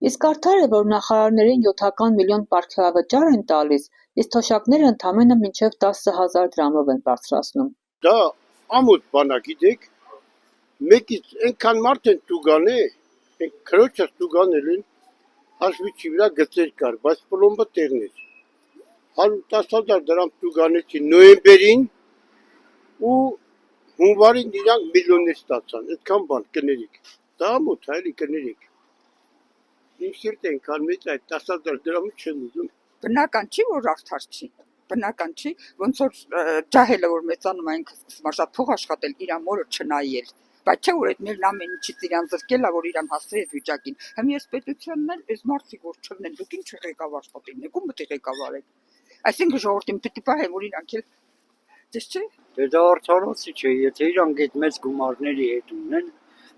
Իսկ արդար է, որ նախարարներին 7 միլիոն պարգևավճար են տալիս, իսկ թոշակները ընդամենը մինչև 10,000 դրամով են բարձրացնում։ Դա ամոթ բան է, գիտեք, մեկից այնքան մարդ են տուգան է, այն քրոջս տուգանել են, հաշվիչի վրա գծեր կար, բայց պլոմբը տեղն էր։ 110,000 դրամ տուգանեցին նոյեմբերին ու հունվարին իրանք միլիոններ ստացան, այդքան բան կներիք։ Դա ամոթ է, էլի կներիք։ Իմ սիրտը այնքան մեծ է, 10,000 դրամը չեմ ուզում։ Բնական չի, որ արդար չի։ Բնական չի, ոնց որ ջահելը որ մեծանում է, ինքը սկսում է շատ փող աշխատել, իր մորը չնայել։ Բայց չէ որ այդ մերն ամեն ինչից իրան զրկել է, որ իրան հասցրի այդ վիճակին։ Հիմա ես պետությանն էլ այս մարդիկ որ չլինեն, դուք ինչ ղեկավար պատին եք, ում պետք է ղեկավար եք։ Այսինքն ժողովրդին պետք է պահեն, որ իրանք էլ դες չէ։ Դե դա արդարացի չէ, եթե իրանք այդ մեծ գումարների հետ ունեն,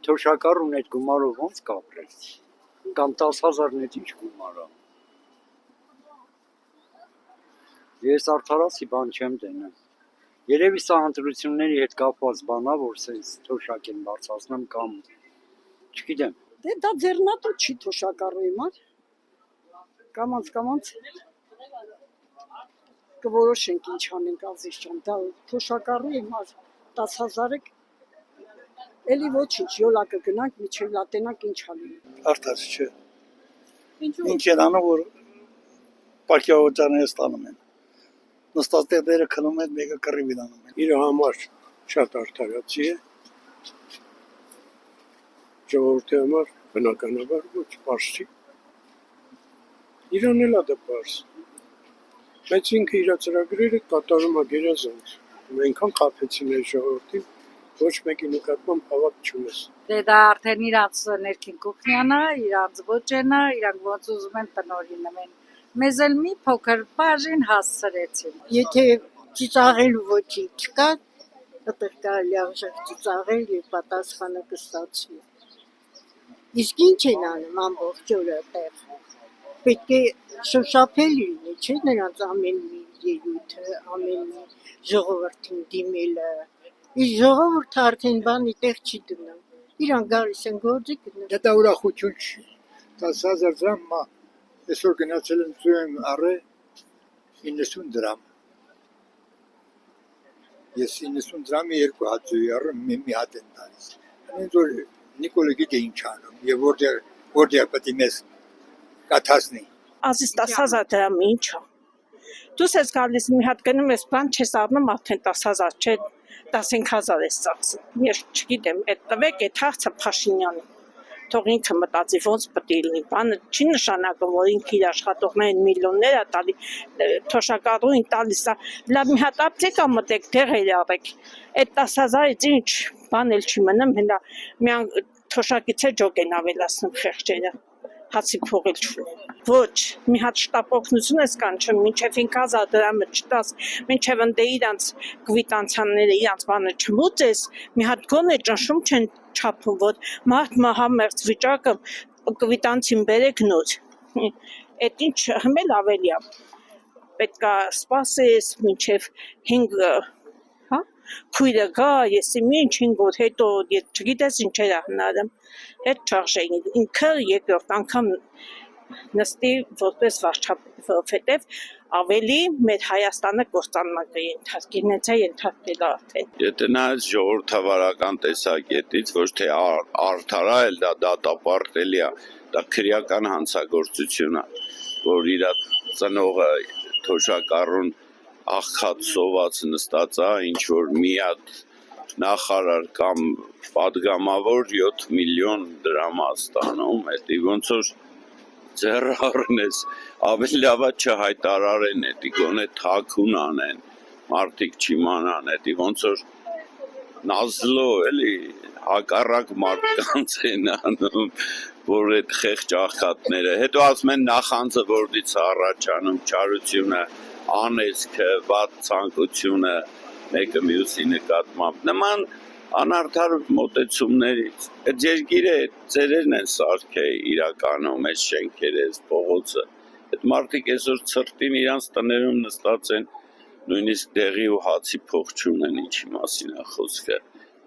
թոշակառուն այդ գումարով ոնց կապրել։ Կամ 10,000-ն էլ ինչ գումար է։ Ես արդարացի բան չեմ տենում։ Երևի սա ընտրությունների հետ կապված բան է, որ sense թոշակ են բարձրացնում կամ չգիտեմ։ Դե դա ձեռնատու չի թոշակառուի մար։ Կամանց կորոշենք ինչ անենք ազիզ ջան, դա թոշակառուի մար 10,000-ը էլի ոչինչ, յոլա կգնանք, միջև լատենանք ինչ անենք։ Արդար չէ։ Ինչ են անում, որ պարգևավճարները ստանում են։ Նստած տեղերը քնում են, մեկը կռիվին անում են։ Իր համար շատ արդարացի է։ Ժողովրդի համար բնականաբար ոչ պարզ չի։ Իրան էլ է դա պարզ։ Բայց ինքը իր ծրագրերը կատարում է գերազանց։ Այնքան խաբեցին այս ժողովրդին, ոչ մեկի նկատմամբ հավատ չունես։ Դե դա արդեն իրանց ներքին կուխնյան է, իրանց ոճեն է, իրանք ոնց ուզում են տնօրինում են։ Մեզ էլ մի փոքր բաժին հասցրեցին։ Եթե ծիծաղելու ոչինչ չկա, այդտեղ կարելի արժեք ծիծաղել եւ պատասխանը կստացվի։ Իսկ ինչ են անում ամբողջ օրը այդտեղ։ Պետք է շոշափել լինի, չէ՞ նրանց ամեն մի ելույթը, ամեն մի ժողովրդին դիմելը։ Իսկ ժողովուրդը արդեն բանի տեղ չի դնում։ Իրանք գալիս են գործի գնում։ Դա ուրախություն չի։ 10,000 դրամ այսօր գնացել եմ ծույն առե 90 դրամ։ Ես 90 դրամի երկու հատ ծույի առը մի հատ են տալիս։ Հենց որ Նիկոլը գիտե ինչ անում եւ որտեղ պետք է մեզ կաթասնի։ Ազիզ 10,000 դրամ ինչ է։ Դուս ես գալիս մի հատ գնում ես բան չես առնում արդեն 10,000 չէ 15,000 ես ծախսում։ Ես չգիտեմ, այդ տվեք այդ հարցը Փաշինյանին։ Թող ինքը մտածի ոնց պետք է լինի։ Բանը չի նշանակում, որ ինքը իր աշխատողներին միլիոններ է տալի, թոշակառուին տալիս է։ Լավ մի հատ ապտեկա մտեք, դեղեր արեք։ Այդ 10,000-ից ինչ բան էլ չի մնում, հենա միան թոշակից է ջոկ են ավելացնում խեղճերը։ Հացի փողել չունեն։ Ոչ, մի հատ շտապ օգնություն ես կանչում, մինչև 5,000 դրամը չտաս, մինչև ընդ իրանց կվիտանցիաները, իրանց բանը չմուծես, մի հատ գոնե ճնշում չեն չափում, որ մարդ մահամերձ վիճակը կվիտանցին բերեք նոր։ Այդ ինչ հմել ավելի է։ Պետք է սպասես մինչև 5 քույրը գա, եսի ինչ 5 օր հետո չգիտես ինչեր է հնարում, հետ չարժե ինքը երկրորդ անգամ նստի որպես վարչապետ, որովհետև ավելի մեր Հայաստանը կործանման կենթարկի, նենց է ենթարկել արդեն։ Եթե նայես ժողովրդավարական տեսակետից, ոչ թե արդար է, էլ դա դատապարտելի է, դա քրեական հանցագործություն է, որ իր ծնողը թոշակառուն աղքատ սոված նստած է, ինչ որ մի հատ նախարար կամ պատգամավոր 7 միլիոն դրամ է ստանում, հետի ոնց որ ձեռը առնես, ավելի լավ է չհայտարարեն, հետի գոնե թաքուն անեն, մարդիկ չիմանան, հետի ոնց որ նազլո էլի հակառակ մարդկանց են անում, որ այդ խեղճ աղքատները, հետո ասում են նախանձը որտից առաջանում, չարությունը, անեծքը, վատ ցանկությունը, մեկը մյուսի նկատմամբ, նման անարդար մոտեցումներից, այդ երկիրը ծերերն են սարքել իրականում, այդ շենքերը, այդ փողոցը, այդ մարդիկ այսօր ցրտին իրանց տներում նստած են, նույնիսկ դեղի ու հացի փող չունեն, ինչի մասին է խոսքը,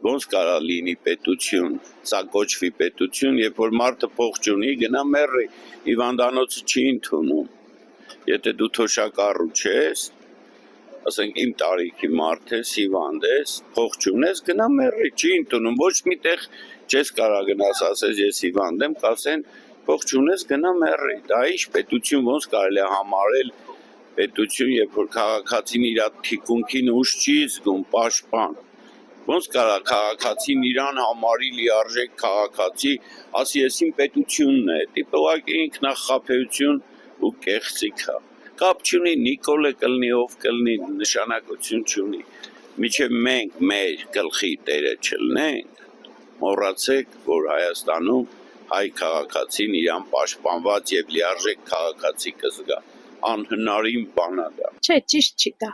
Ոնց կարա լինի պետություն, սա կոչվի պետություն, երբ որ մարդը փող չունի, գնա մեռի, հիվանդանոցը չի ընդունում։ Եթե դու թոշակառու չես, ասենք իմ տարիքի մարդ ես, հիվանդ ես, փող չունես, գնա մեռի, չի ընդունում, ոչ միտեղ չես կարա գնաս, ասես ես հիվանդ եմ, կասեն փող չունես, գնա մեռի։ Դա ինչ պետություն ոնց կարելի է համարել պետություն, երբ որ քաղաքացին իր թիկունքին ուժ չի զգում, պաշտպան։ Ոնց կարա քաղաքացին իրան համարի լիարժեք քաղաքացի, ասի ես իմ պետությունն է, դիպլոմատիկ ինքնախապեյություն ու կեղծիք է։ Կապ չունի Նիկոլը կլնի, ով կլնի, նշանակություն չունի։ Մինչև մենք մեր գլխի տերը չլնենք, մոռացեք, որ Հայաստանում հայ քաղաքացին իրան պաշտպանված եւ լիարժեք քաղաքացի կզգա։ Անհնարին բան է դա։ Չէ, ճիշտ չի դա։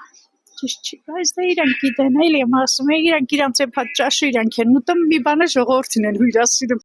Ճիշտ չի, բայց դա իրանք գիտեն, էլի եմ ասում, իրանք իրանց է պատճաշը իրանք են ուտում, մի բանը ժողովրդին են հյուրասիրում։